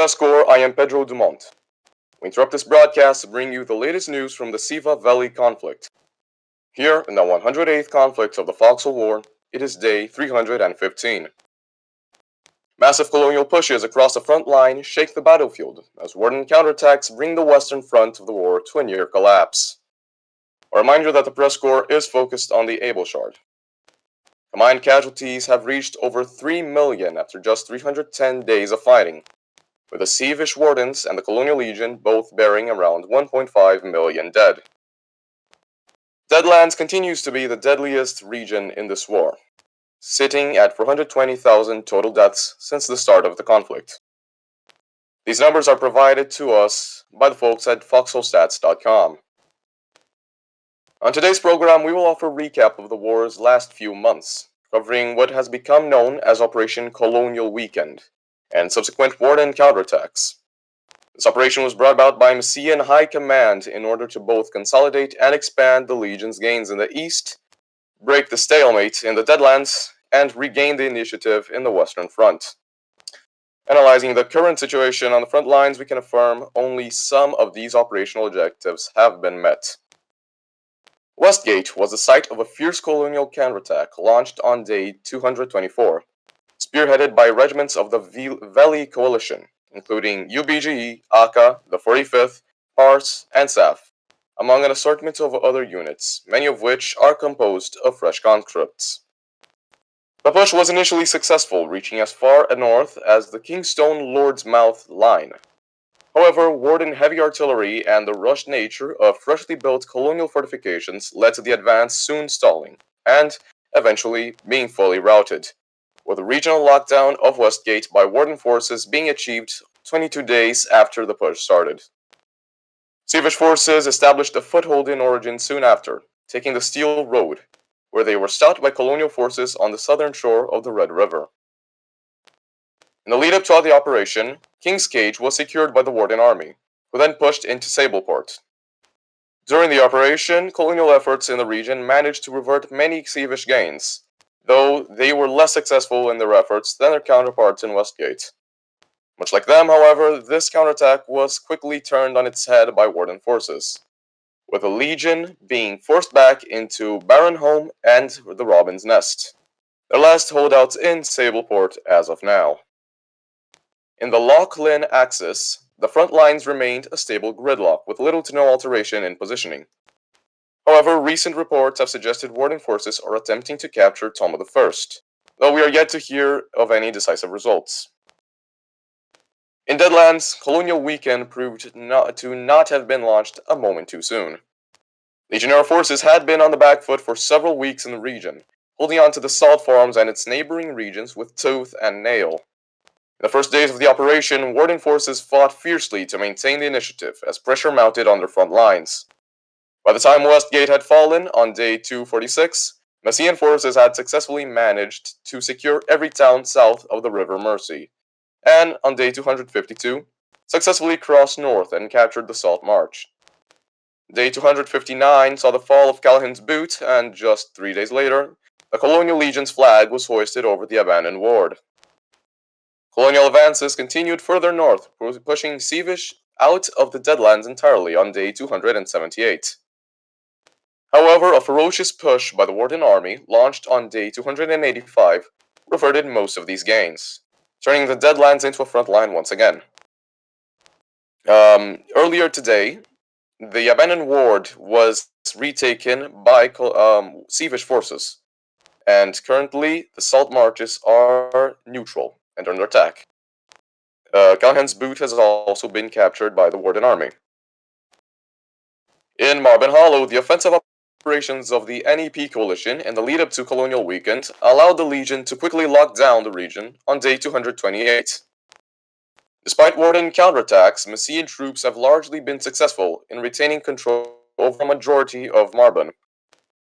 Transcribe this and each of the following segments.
PressCorps, I am Pedro Dumont. We interrupt this broadcast to bring you the latest news from the Siva Valley conflict. Here, in the 108th conflict of the Foxhole War, it is day 315. Massive colonial pushes across the front line shake the battlefield as Warden counterattacks bring the western front of the war to a near collapse. A reminder that the PressCorps is focused on the Able Shard. Combined casualties have reached over 3 million after just 310 days of fighting, with the Sievish Wardens and the Colonial Legion both bearing around 1.5 million dead. Deadlands continues to be the deadliest region in this war, sitting at 420,000 total deaths since the start of the conflict. These numbers are provided to us by the folks at foxholestats.com. On today's program, we will offer a recap of the war's last few months, covering what has become known as Operation Colonial Weekend, and subsequent Warden counterattacks. This operation was brought about by Messian High Command in order to both consolidate and expand the Legion's gains in the east, break the stalemate in the Deadlands, and regain the initiative in the Western Front. Analyzing the current situation on the front lines, we can affirm only some of these operational objectives have been met. Westgate was the site of a fierce colonial counterattack launched on day 224, spearheaded by regiments of the Valley Coalition, including UBGE, ACA, the 45th, PARS, and SAF, among an assortment of other units, many of which are composed of fresh conscripts. The push was initially successful, reaching as far north as the Kingstone Lord's Mouth line. However, Warden heavy artillery and the rushed nature of freshly built colonial fortifications led to the advance soon stalling, and eventually being fully routed, with a regional lockdown of Westgate by Warden forces being achieved 22 days after the push started. Sievish forces established a foothold in Origin soon after, taking the Steel Road, where they were stopped by colonial forces on the southern shore of the Red River. In the lead-up to the operation, King's Cage was secured by the Warden army, who then pushed into Sableport. During the operation, colonial efforts in the region managed to revert many Sievish gains, though they were less successful in their efforts than their counterparts in Westgate. Much like them, however, this counterattack was quickly turned on its head by Warden forces, with the Legion being forced back into Barrenholm and the Robin's Nest, their last holdouts in Sableport as of now. In the Loch Lynn axis, the front lines remained a stable gridlock with little to no alteration in positioning. However, recent reports have suggested Warden forces are attempting to capture Toma I, though we are yet to hear of any decisive results. In Deadlands, Colonial Weekend proved to not have been launched a moment too soon. Legionnaire forces had been on the back foot for several weeks in the region, holding on to the salt farms and its neighboring regions with tooth and nail. In the first days of the operation, Warden forces fought fiercely to maintain the initiative as pressure mounted on their front lines. By the time Westgate had fallen on day 246, Messian forces had successfully managed to secure every town south of the River Mersey, and on day 252, successfully crossed north and captured the Salt March. Day 259 saw the fall of Callahan's Boot, and just 3 days later, the Colonial Legion's flag was hoisted over the abandoned ward. Colonial advances continued further north, pushing Sievish out of the Deadlands entirely on day 278. However, a ferocious push by the Warden army, launched on day 285, reverted most of these gains, turning the Deadlands into a front line once again. Earlier today, the abandoned ward was retaken by Sievish forces, and currently the Salt Marches are neutral and under attack. Callahan's Boot has also been captured by the Warden army. In Marben Hollow, the offensive operations of the NEP coalition in the lead-up to Colonial Weekend allowed the Legion to quickly lock down the region on day 228. Despite Warden counterattacks, Messian troops have largely been successful in retaining control over a majority of Marben.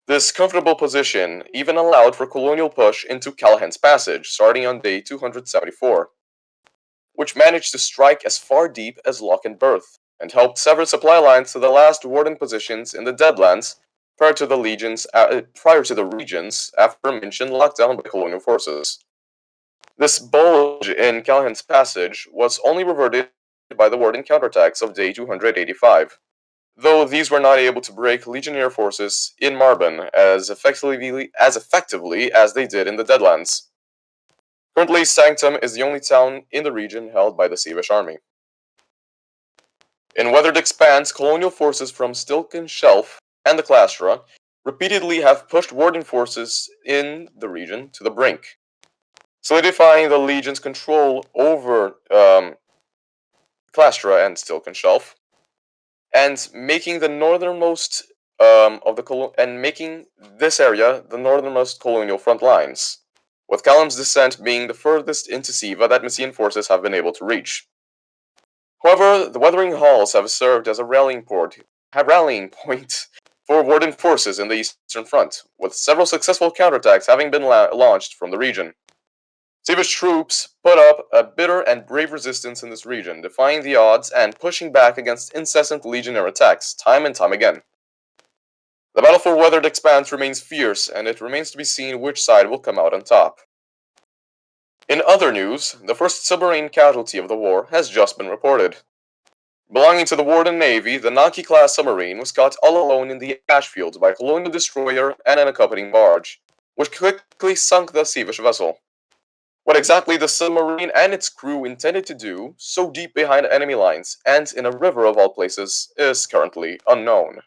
This comfortable position even allowed for colonial push into Callahan's Passage, starting on day 274, which managed to strike as far deep as Loch and Berth, and helped sever supply lines to the last Warden positions in the Deadlands prior to the region's aforementioned lockdown by colonial forces. This bulge in Callahan's passage was only reverted by the Warden counterattacks of day 285, though these were not able to break Legionnaire forces in Marbon as effectively as they did in the Deadlands. Currently, Sanctum is the only town in the region held by the Sievish army. In Weathered Expanse, colonial forces from Stilken Shelf and the Clastra repeatedly have pushed Warden forces in the region to the brink, solidifying the Legion's control over Clastra and Stilken Shelf, and making the northernmost making this area the northernmost colonial front lines, with Callum's descent being the furthest into Siva that Messian forces have been able to reach. However, the Weathering Halls have served as a rallying point for Warden forces in the Eastern Front, with several successful counterattacks having been launched from the region. Sievish troops put up a bitter and brave resistance in this region, defying the odds and pushing back against incessant legionnaire attacks, time and time again. The battle for Weathered Expanse remains fierce, and it remains to be seen which side will come out on top. In other news, the first submarine casualty of the war has just been reported. Belonging to the Warden Navy, the Naki-class submarine was caught all alone in the ash fields by a colonial destroyer and an accompanying barge, which quickly sunk the Sievish vessel. What exactly the submarine and its crew intended to do, so deep behind enemy lines and in a river of all places, is currently unknown.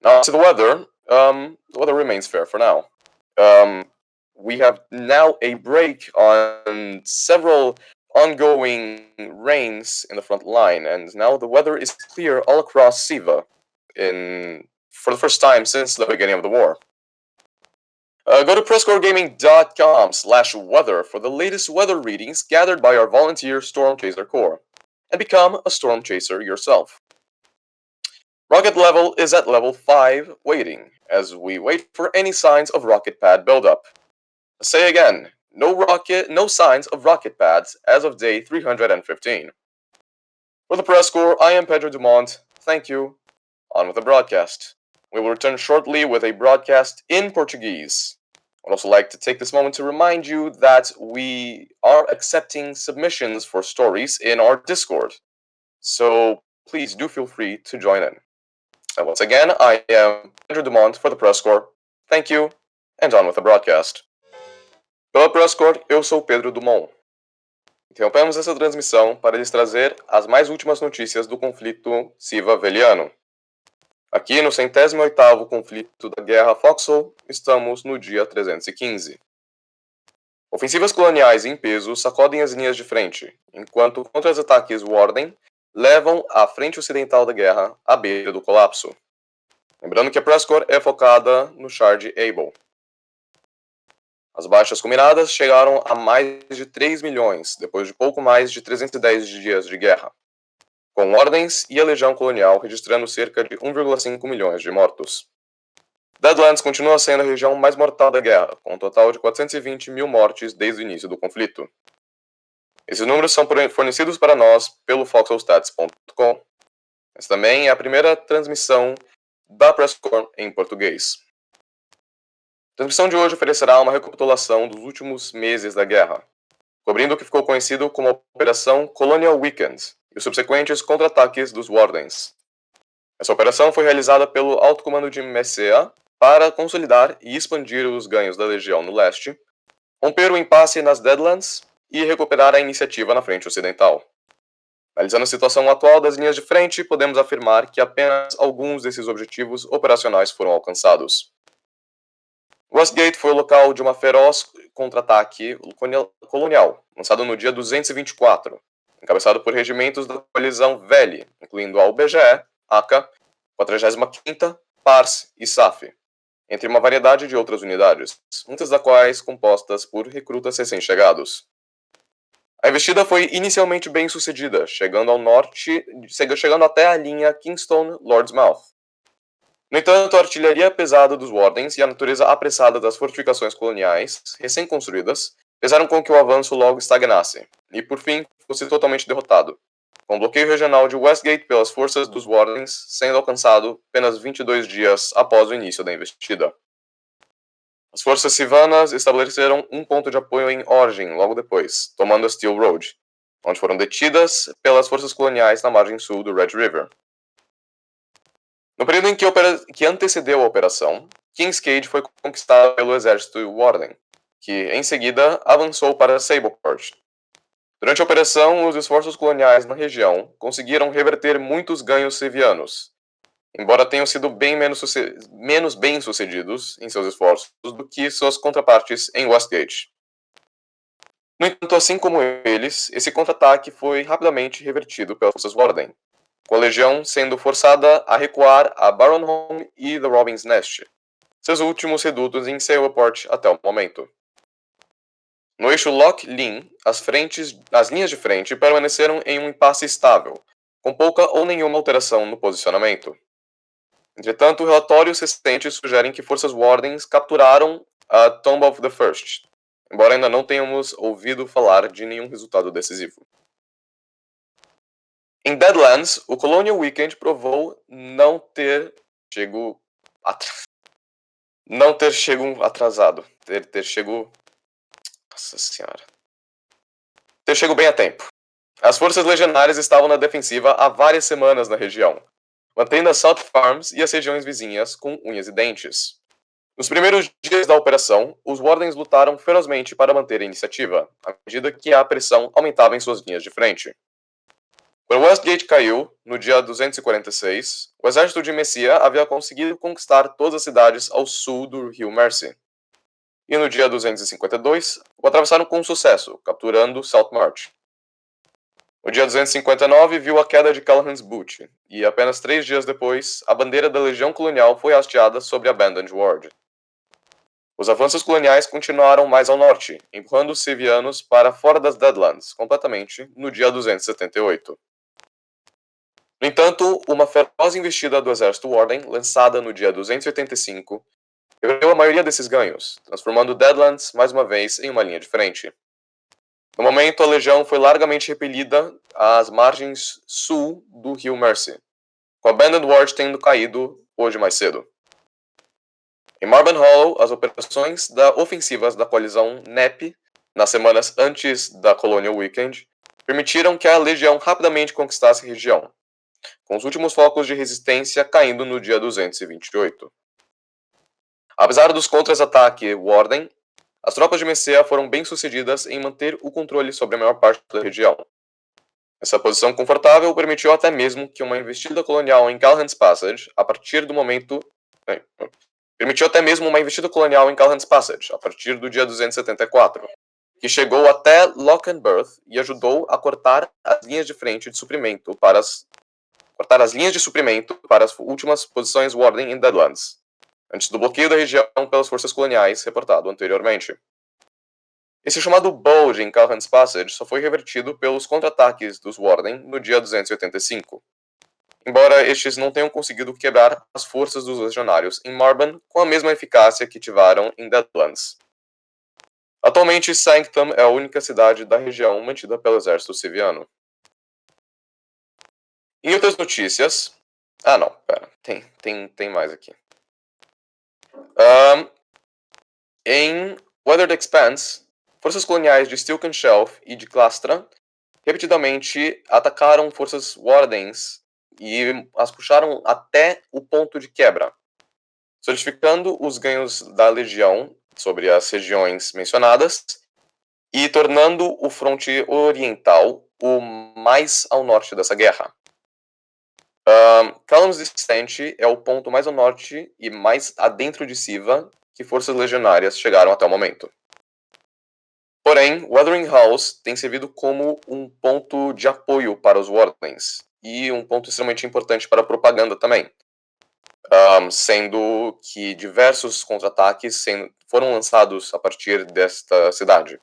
Now to the weather. The weather remains fair for now. We have now a break on several ongoing rains in the front line, and now the weather is clear all across Siva for the first time since the beginning of the war. Go to PressCorpsGaming.com/weather for the latest weather readings gathered by our volunteer Storm Chaser Corps, and become a Storm Chaser yourself. Rocket level is at level 5, waiting, as we wait for any signs of rocket pad buildup. Say again, no signs of rocket pads as of day 315. For the Press Corps, I am Pedro Dumont. Thank you. On with the broadcast. We will return shortly with a broadcast in Portuguese. I'd also like to take this moment to remind you that we are accepting submissions for stories in our Discord, so please do feel free to join in. And once again, I am Pedro Dumont for the Press Corps. Thank you, and on with the broadcast. Pela Press Corps, eu sou Pedro Dumont. Interrompemos essa transmissão para lhes trazer as mais últimas notícias do conflito Siva-Veliano. Aqui no 108º conflito da Guerra Foxhole, estamos no dia 315. Ofensivas coloniais em peso sacodem as linhas de frente, enquanto contra-ataques Warden levam a frente ocidental da guerra à beira do colapso. Lembrando que a PressCorps é focada no Shard Able. As baixas combinadas chegaram a mais de 3 milhões, depois de pouco mais de 310 dias de guerra, com ordens e a Legião Colonial registrando cerca de 1,5 milhões de mortos. Deadlands continua sendo a região mais mortal da guerra, com um total de 420 mil mortes desde o início do conflito. Esses números são fornecidos para nós pelo foxholestats.com. Essa também é a primeira transmissão da PressCorps em português. A transmissão de hoje oferecerá uma recapitulação dos últimos meses da guerra, cobrindo o que ficou conhecido como Operação Colonial Weekend e os subsequentes contra-ataques dos Wardens. Essa operação foi realizada pelo Alto Comando de Messea para consolidar e expandir os ganhos da Legião no leste, romper o impasse nas Deadlands e recuperar a iniciativa na frente ocidental. Analisando a situação atual das linhas de frente, podemos afirmar que apenas alguns desses objetivos operacionais foram alcançados. Westgate foi o local de uma feroz contra-ataque colonial, lançado no dia 224, encabeçado por regimentos da coalizão Veli, incluindo a UBGE, ACA, 45ª, PARS e SAF, entre uma variedade de outras unidades, muitas das quais compostas por recrutas recém-chegados. A investida foi inicialmente bem sucedida, chegando ao norte, chegando até a linha Kingston-Lordsmouth. No entanto, a artilharia pesada dos Wardens e a natureza apressada das fortificações coloniais, recém-construídas, fizeram com que o avanço logo estagnasse, e por fim fosse totalmente derrotado, com o bloqueio regional de Westgate pelas forças dos Wardens sendo alcançado apenas 22 dias após o início da investida. As forças civanas estabeleceram um ponto de apoio em Origin logo depois, tomando a Steel Road, onde foram detidas pelas forças coloniais na margem sul do Red River. No período em que antecedeu a operação, Kingscade foi conquistada pelo exército Warden, que em seguida avançou para Sableport. Durante a operação, os esforços coloniais na região conseguiram reverter muitos ganhos sevianos, embora tenham sido menos bem-sucedidos em seus esforços do que suas contrapartes em Westgate. No entanto, assim como eles, esse contra-ataque foi rapidamente revertido pelas forças Warden, com a legião sendo forçada a recuar a Barrenholm e The Robin's Nest, seus últimos redutos em Sableport até o momento. No eixo Lock-Lin, as linhas de frente permaneceram em um impasse estável, com pouca ou nenhuma alteração no posicionamento. Entretanto, relatórios recentes sugerem que forças Wardens capturaram a Tomb of the First, embora ainda não tenhamos ouvido falar de nenhum resultado decisivo. Em Deadlands, o Colonial Weekend provou não ter chego atrasado. Ter chego... Nossa senhora. Ter chego bem a tempo. As forças legionárias estavam na defensiva há várias semanas na região, mantendo as South Farms e as regiões vizinhas com unhas e dentes. Nos primeiros dias da operação, os Wardens lutaram ferozmente para manter a iniciativa, à medida que a pressão aumentava em suas linhas de frente. Quando Westgate caiu, no dia 246, o exército de Messia havia conseguido conquistar todas as cidades ao sul do rio Mersey. E no dia 252, o atravessaram com sucesso, capturando Saltmarsh. O dia 259 viu a queda de Callahan's Boot, e apenas 3 dias depois, a bandeira da Legião Colonial foi hasteada sobre Abandoned Ward. Os avanços coloniais continuaram mais ao norte, empurrando os Sevianos para fora das Deadlands, completamente, no dia 278. No entanto, uma feroz investida do exército Warden, lançada no dia 285, reverteu a maioria desses ganhos, transformando Deadlands, mais uma vez, em uma linha de frente. No momento, a legião foi largamente repelida às margens sul do rio Mersey, com Abandoned Ward tendo caído hoje mais cedo. Em Marban Hollow, as operações ofensivas da coalizão NEP, nas semanas antes da Colonial Weekend, permitiram que a legião rapidamente conquistasse a região, com os últimos focos de resistência caindo no dia 228. Apesar dos contras-ataques Warden, as tropas de Messia foram bem-sucedidas em manter o controle sobre a maior parte da região. Essa posição confortável permitiu até mesmo que uma investida colonial em Callahan's Passage, a partir do dia 274, que chegou até Lock-and-Birth e ajudou a cortar as linhas de frente de suprimento para as últimas posições Warden em Deadlands, antes do bloqueio da região pelas forças coloniais reportado anteriormente. Esse chamado bulge em Callahan's Passage só foi revertido pelos contra-ataques dos Warden no dia 285, embora estes não tenham conseguido quebrar as forças dos legionários em Marban com a mesma eficácia que tiveram em Deadlands. Atualmente, Sanctum é a única cidade da região mantida pelo exército seviano. Em outras notícias... tem mais aqui. Em Weathered Expanse, forças coloniais de Stilken Shelf e de Clastra repetidamente atacaram forças Wardens e as puxaram até o ponto de quebra, solidificando os ganhos da legião sobre as regiões mencionadas e tornando o fronte oriental o mais ao norte dessa guerra. Callum's Descent é o ponto mais ao norte e mais adentro de Siva que forças legionárias chegaram até o momento. Porém, Wuthering House tem servido como um ponto de apoio para os Wardens e um ponto extremamente importante para a propaganda também, sendo que diversos contra-ataques foram lançados a partir desta cidade.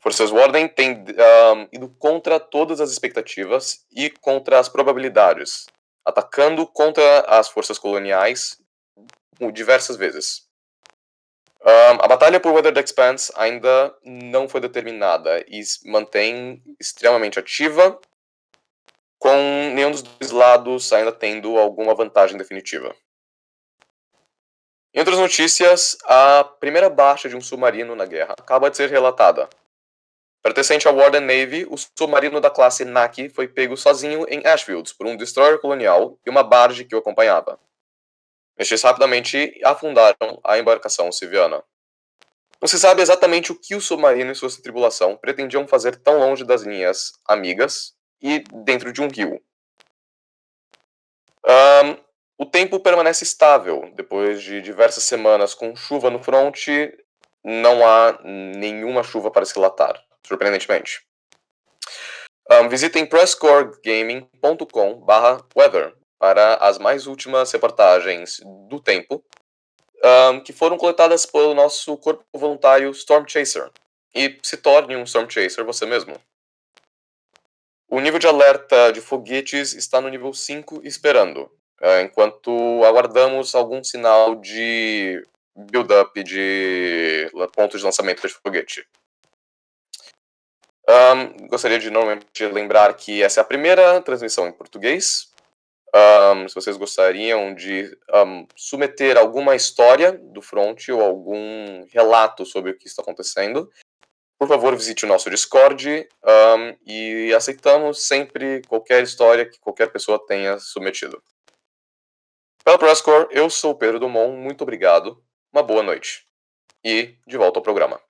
Forças Warden têm ido contra todas as expectativas e contra as probabilidades, atacando contra as forças coloniais diversas vezes. A batalha por Weathered Expanse ainda não foi determinada e mantém extremamente ativa, com nenhum dos dois lados ainda tendo alguma vantagem definitiva. Em outras notícias, a primeira baixa de um submarino na guerra acaba de ser relatada. Pertencente à Warden Navy, o submarino da classe Naki foi pego sozinho em Ashfields por um destroyer colonial e uma barge que o acompanhava. Estes rapidamente afundaram a embarcação civiana. Não se sabe exatamente o que o submarino e sua tripulação pretendiam fazer tão longe das linhas amigas e dentro de um rio. O tempo permanece estável. Depois de diversas semanas com chuva no fronte, não há nenhuma chuva para se relatar, surpreendentemente. Visitem PressCorpsGaming.com/weather para as mais últimas reportagens do tempo, que foram coletadas pelo nosso corpo voluntário Storm Chaser. E se torne um Storm Chaser você mesmo. O nível de alerta de foguetes está no nível 5 esperando, enquanto aguardamos algum sinal de build-up de pontos de lançamento de foguete. Gostaria de novamente lembrar que essa é a primeira transmissão em português. Se vocês gostariam de submeter alguma história do front ou algum relato sobre o que está acontecendo, por favor, visite o nosso Discord e aceitamos sempre qualquer história que qualquer pessoa tenha submetido. Pela PressCorps, eu sou o Pedro Dumont, muito obrigado, uma boa noite. E de volta ao programa.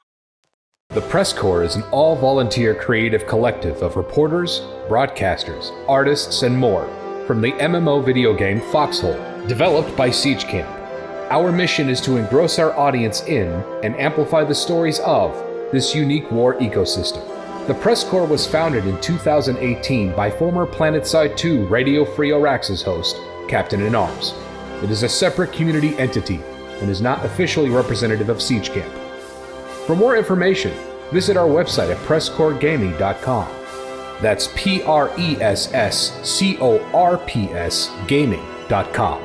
The PressCorps is an all-volunteer creative collective of reporters, broadcasters, artists, and more from the MMO video game Foxhole, developed by Siege Camp. Our mission is to engross our audience in and amplify the stories of this unique war ecosystem. The PressCorps was founded in 2018 by former Planetside 2 Radio Free Auraxis host, CaptainInArms. It is a separate community entity and is not officially representative of Siege Camp. For more information, visit our website at PressCorpsGaming.com. That's PressCorps Gaming.com.